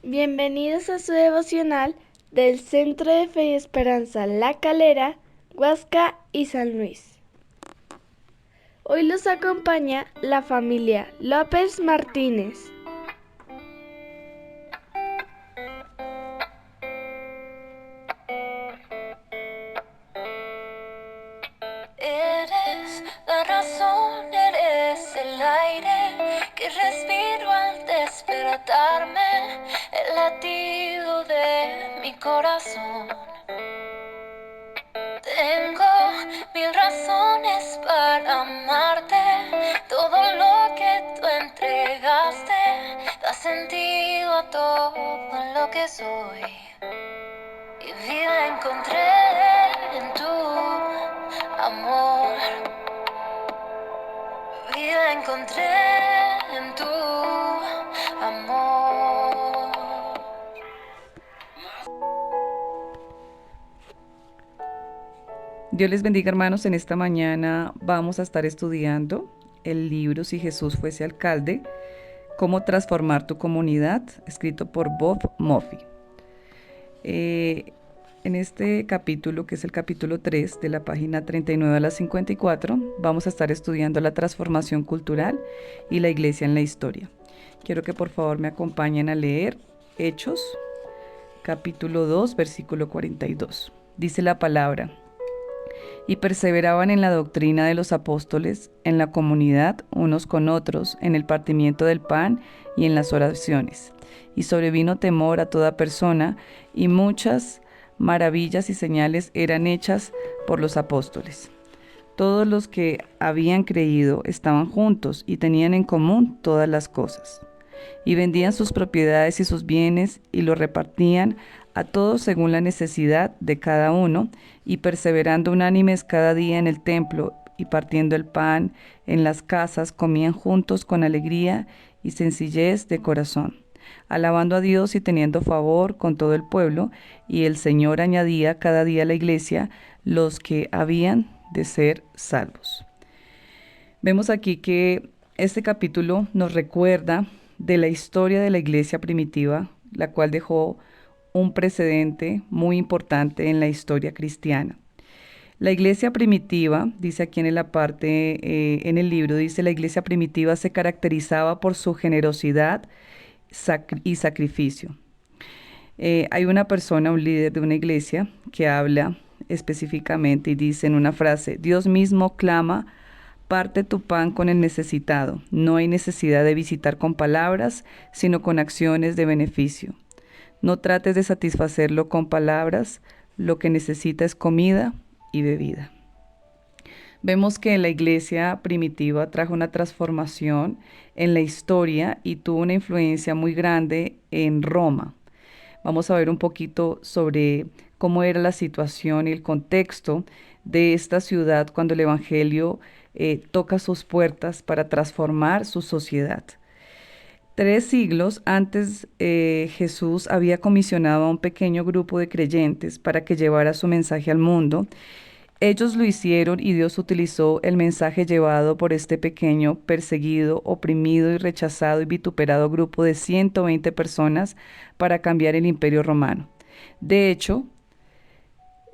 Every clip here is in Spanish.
Bienvenidos a su devocional del Centro de Fe y Esperanza La Calera, Huasca y San Luis. Hoy los acompaña la familia López Martínez. Eres la razón, eres el aire que respiro al despertarme, el latido de mi corazón. Tengo mil razones para amarte, todo lo que tú entregaste da sentido a todo lo que soy. Y vida encontré en tu amor. Vida encontré en tu amor. Dios les bendiga, hermanos. En esta mañana vamos a estar estudiando el libro Si Jesús fuese alcalde, cómo transformar tu comunidad, escrito por Bob Murphy. En este capítulo, que es el capítulo 3, de la página 39 a la 54, vamos a estar estudiando la transformación cultural y la iglesia en la historia. Quiero que por favor me acompañen a leer Hechos, capítulo 2, versículo 42. Dice la palabra: y perseveraban en la doctrina de los apóstoles, en la comunidad unos con otros, en el partimiento del pan y en las oraciones. Y sobrevino temor a toda persona, y muchas maravillas y señales eran hechas por los apóstoles. Todos los que habían creído estaban juntos y tenían en común todas las cosas. Y vendían sus propiedades y sus bienes y los repartían a todos según la necesidad de cada uno, y perseverando unánimes cada día en el templo y partiendo el pan en las casas, comían juntos con alegría y sencillez de corazón, alabando a Dios y teniendo favor con todo el pueblo, y el Señor añadía cada día a la iglesia los que habían de ser salvos. Vemos aquí que este capítulo nos recuerda de la historia de la iglesia primitiva, la cual dejó un precedente muy importante en la historia cristiana. La iglesia primitiva, dice aquí en la parte, en el libro, dice: la iglesia primitiva se caracterizaba por su generosidad y sacrificio. Hay una persona, un líder de una iglesia, que habla específicamente y dice en una frase: Dios mismo clama: parte tu pan con el necesitado. No hay necesidad de visitar con palabras, sino con acciones de beneficio. No trates de satisfacerlo con palabras, lo que necesita es comida y bebida. Vemos que la iglesia primitiva trajo una transformación en la historia y tuvo una influencia muy grande en Roma. Vamos a ver un poquito sobre cómo era la situación y el contexto de esta ciudad cuando el Evangelio toca sus puertas para transformar su sociedad. 3 siglos antes, Jesús había comisionado a un pequeño grupo de creyentes para que llevara su mensaje al mundo. Ellos lo hicieron y Dios utilizó el mensaje llevado por este pequeño, perseguido, oprimido y rechazado y vituperado grupo de 120 personas para cambiar el Imperio Romano. De hecho,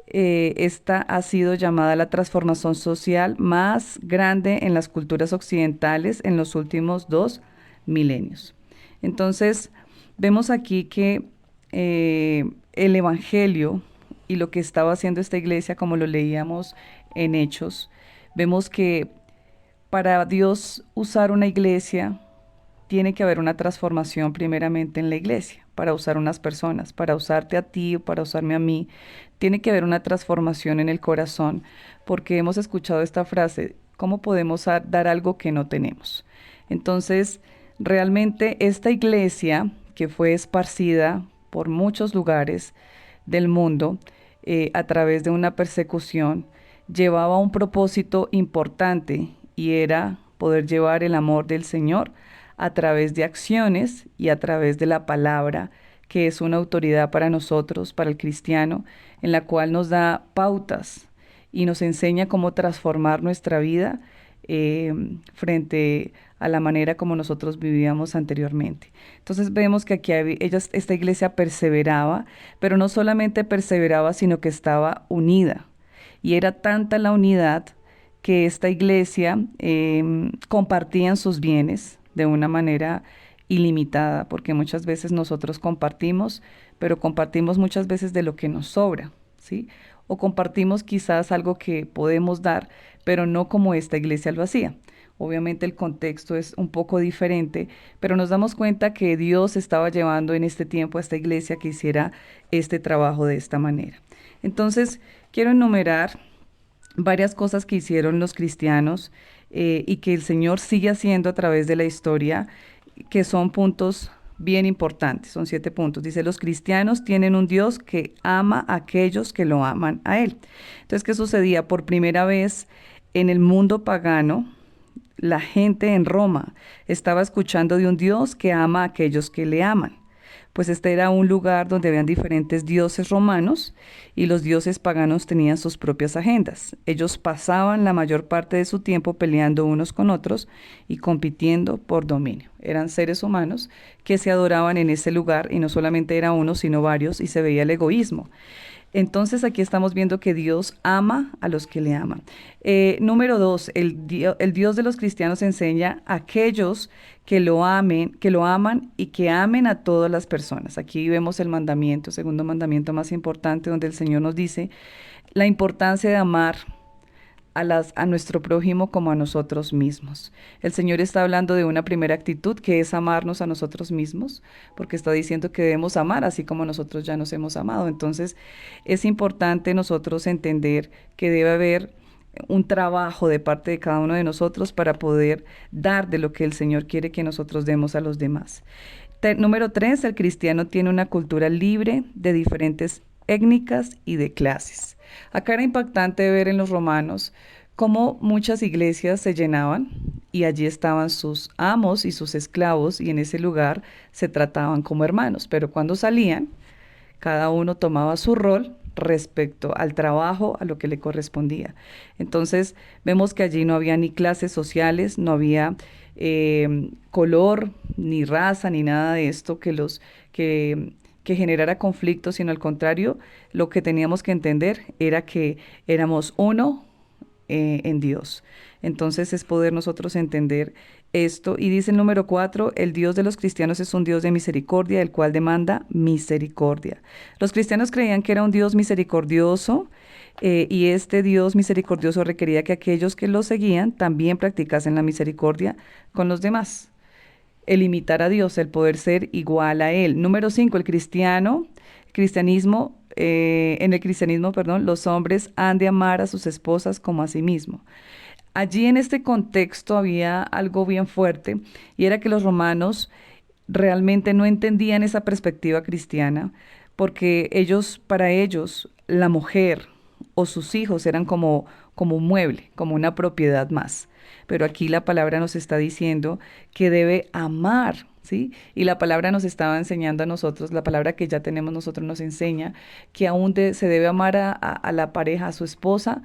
esta ha sido llamada la transformación social más grande en las culturas occidentales en los últimos 2 milenios. Entonces, vemos aquí que el Evangelio y lo que estaba haciendo esta iglesia, como lo leíamos en Hechos, vemos que para Dios usar una iglesia, tiene que haber una transformación primeramente en la iglesia, para usar unas personas, para usarte a ti o para usarme a mí. Tiene que haber una transformación en el corazón, porque hemos escuchado esta frase: ¿cómo podemos dar algo que no tenemos? Entonces, realmente esta iglesia, que fue esparcida por muchos lugares del mundo a través de una persecución, llevaba un propósito importante, y era poder llevar el amor del Señor a través de acciones y a través de la palabra, que es una autoridad para nosotros, para el cristiano, en la cual nos da pautas y nos enseña cómo transformar nuestra vida frente a la manera como nosotros vivíamos anteriormente. Entonces vemos que aquí esta iglesia perseveraba, pero no solamente perseveraba, sino que estaba unida. Y era tanta la unidad que esta iglesia compartían sus bienes de una manera ilimitada, porque muchas veces nosotros compartimos, pero compartimos muchas veces de lo que nos sobra, ¿sí? O compartimos quizás algo que podemos dar, pero no como esta iglesia lo hacía. Obviamente el contexto es un poco diferente, pero nos damos cuenta que Dios estaba llevando en este tiempo a esta iglesia que hiciera este trabajo de esta manera. Entonces, quiero enumerar varias cosas que hicieron los cristianos y que el Señor sigue haciendo a través de la historia, que son puntos bien importantes, son 7 puntos. Dice, los cristianos tienen un Dios que ama a aquellos que lo aman a Él. Entonces, ¿qué sucedía? Por primera vez en el mundo pagano, la gente en Roma estaba escuchando de un Dios que ama a aquellos que le aman. Pues este era un lugar donde habían diferentes dioses romanos y los dioses paganos tenían sus propias agendas. Ellos pasaban la mayor parte de su tiempo peleando unos con otros y compitiendo por dominio. Eran seres humanos que se adoraban en ese lugar y no solamente era uno, sino varios, y se veía el egoísmo. Entonces aquí estamos viendo que Dios ama a los que le aman. Número 2, el Dios de los cristianos enseña a aquellos que lo aman y que amen a todas las personas. Aquí vemos el mandamiento, segundo mandamiento más importante, donde el Señor nos dice la importancia de amar a nuestro prójimo como a nosotros mismos. El Señor está hablando de una primera actitud que es amarnos a nosotros mismos, porque está diciendo que debemos amar así como nosotros ya nos hemos amado. Entonces es importante nosotros entender que debe haber un trabajo de parte de cada uno de nosotros para poder dar de lo que el Señor quiere que nosotros demos a los demás. Número 3, el cristiano tiene una cultura libre de diferentes étnicas y de clases. Acá era impactante ver en los romanos cómo muchas iglesias se llenaban y allí estaban sus amos y sus esclavos y en ese lugar se trataban como hermanos, pero cuando salían, cada uno tomaba su rol respecto al trabajo, a lo que le correspondía. Entonces vemos que allí no había ni clases sociales, no había color, ni raza, ni nada de esto que generara conflictos, sino al contrario, lo que teníamos que entender era que éramos uno en Dios. Entonces es poder nosotros entender esto. Y dice el número 4, el Dios de los cristianos es un Dios de misericordia, el cual demanda misericordia. Los cristianos creían que era un Dios misericordioso y este Dios misericordioso requería que aquellos que lo seguían también practicasen la misericordia con los demás. El imitar a Dios, el poder ser igual a Él. Número 5, en el cristianismo, los hombres han de amar a sus esposas como a sí mismos. Allí en este contexto había algo bien fuerte y era que los romanos realmente no entendían esa perspectiva cristiana porque para ellos, la mujer o sus hijos eran como un mueble, como una propiedad más. Pero aquí la palabra nos está diciendo que debe amar, ¿sí? Y la palabra nos estaba enseñando a nosotros, la palabra que ya tenemos nosotros nos enseña que aún se debe amar a la pareja, a su esposa,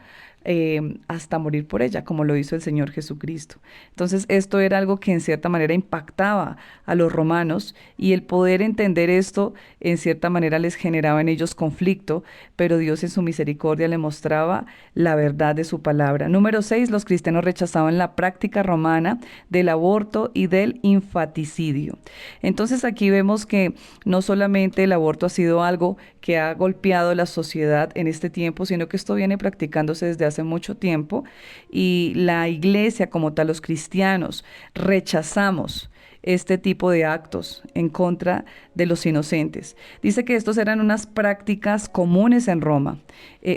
hasta morir por ella, como lo hizo el Señor Jesucristo. Entonces, esto era algo que en cierta manera impactaba a los romanos y el poder entender esto, en cierta manera les generaba en ellos conflicto, pero Dios en su misericordia le mostraba la verdad de su palabra. Número 6, los cristianos rechazaban la práctica romana del aborto y del infanticidio. Entonces, aquí vemos que no solamente el aborto ha sido algo que ha golpeado la sociedad en este tiempo, sino que esto viene practicándose desde hace mucho tiempo y la iglesia como tal, los cristianos, rechazamos este tipo de actos en contra de los inocentes. Dice que estos eran unas prácticas comunes en Roma.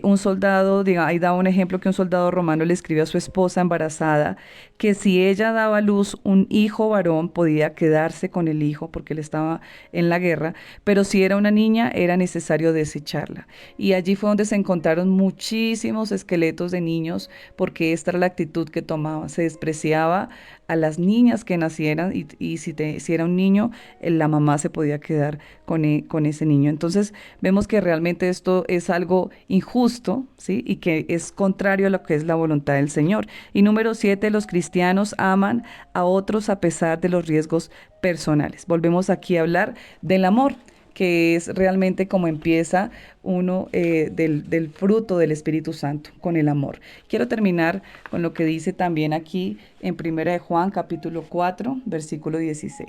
Un soldado, ahí da un ejemplo que un soldado romano le escribe a su esposa embarazada que si ella daba a luz un hijo varón podía quedarse con el hijo porque él estaba en la guerra, pero si era una niña era necesario desecharla. Y allí fue donde se encontraron muchísimos esqueletos de niños porque esta era la actitud que tomaba. Se despreciaba a las niñas que nacieran y y si era un niño, la mamá se podía quedar con ese niño. Entonces vemos que realmente esto es algo injusto, ¿sí? Y que es contrario a lo que es la voluntad del Señor. Y número 7, los cristianos aman a otros a pesar de los riesgos personales. Volvemos aquí a hablar del amor, que es realmente como empieza uno del fruto del Espíritu Santo, con el amor. Quiero terminar con lo que dice también aquí en 1 de Juan, capítulo 4, versículo 16.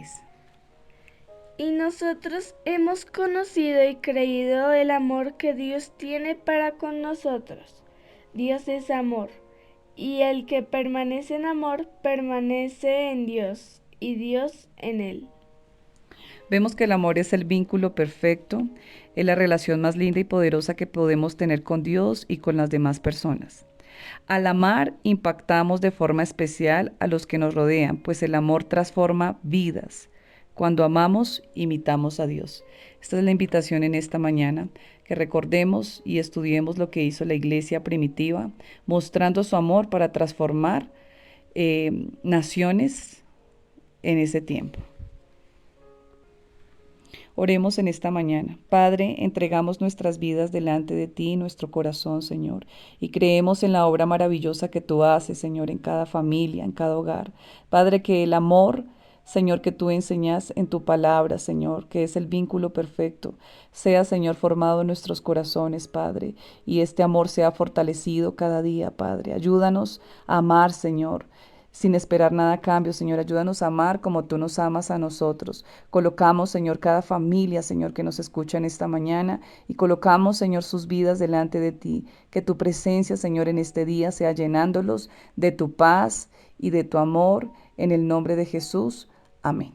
Y nosotros hemos conocido y creído el amor que Dios tiene para con nosotros. Dios es amor, y el que permanece en amor permanece en Dios, y Dios en él. Vemos que el amor es el vínculo perfecto, es la relación más linda y poderosa que podemos tener con Dios y con las demás personas. Al amar, impactamos de forma especial a los que nos rodean, pues el amor transforma vidas. Cuando amamos, imitamos a Dios. Esta es la invitación en esta mañana, que recordemos y estudiemos lo que hizo la iglesia primitiva, mostrando su amor para transformar naciones en ese tiempo. Oremos en esta mañana. Padre, entregamos nuestras vidas delante de ti, nuestro corazón, Señor, y creemos en la obra maravillosa que tú haces, Señor, en cada familia, en cada hogar. Padre, que el amor, Señor, que tú enseñas en tu palabra, Señor, que es el vínculo perfecto, sea, Señor, formado en nuestros corazones, Padre, y este amor sea fortalecido cada día, Padre. Ayúdanos a amar, Señor, sin esperar nada a cambio, Señor. Ayúdanos a amar como tú nos amas a nosotros. Colocamos, Señor, cada familia, Señor, que nos escucha en esta mañana y colocamos, Señor, sus vidas delante de ti. Que tu presencia, Señor, en este día sea llenándolos de tu paz y de tu amor. En el nombre de Jesús. Amén.